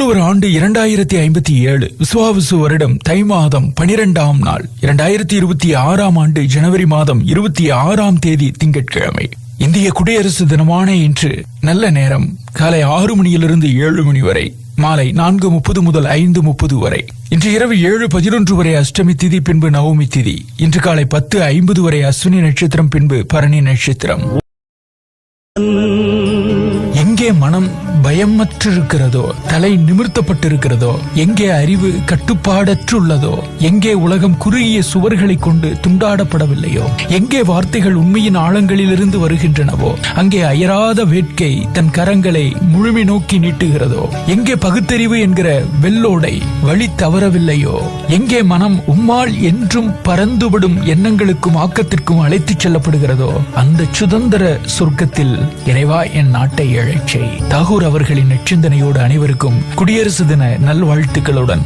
ஒரு ஆண்டு 2057 விசுவாவசு வருடம் தை மாதம் 12ஆம் நாள் 2026ஆம் ஆண்டு ஜனவரி மாதம் 26ஆம் தேதி திங்கட்கிழமை. இந்திய குடியரசு தினமான இன்று நல்ல நேரம் காலை 6 மணியிலிருந்து 7 மணி வரை, மாலை 4:30 முதல் 5:30 வரை. இன்று இரவு 7:11 வரை அஷ்டமி திதி, பின்பு நவமி திதி. இன்று காலை 10:50 வரை அஸ்வினி நட்சத்திரம், பின்பு பரணி நட்சத்திரம். எங்கே மனம் பயமற்றிருக்கிறதோ, தலை நிமிர்த்தப்பட்டிருக்கிறதோ, எங்கே அறிவு கட்டுப்பாடற்றுள்ளதோ, எங்கே உலகம் குறுகிய சுவர்களை கொண்டு துண்டாடப்படவில்லையோ, எங்கே வார்த்தைகள் உண்மையின் ஆழங்களிலிருந்து வருகின்றனவோ, அங்கே அயராத வேட்கை தன் கரங்களை முழுமை நோக்கி நீட்டுகிறதோ, எங்கே பகுத்தறிவு என்கிற வெள்ளோடை வழி தவறவில்லையோ, எங்கே மனம் உம்மால் என்றும் பறந்துவிடும் எண்ணங்களுக்கும் ஆக்கத்திற்கும் அழைத்துச் செல்லப்படுகிறதோ, அந்த சுதந்திர சொர்க்கத்தில் இறைவா என் நாட்டை இழைச்சை. தாகூர் அவர்களின் நற்சிந்தனையோடு அனைவருக்கும் குடியரசு தின நல்வாழ்த்துக்களுடன்.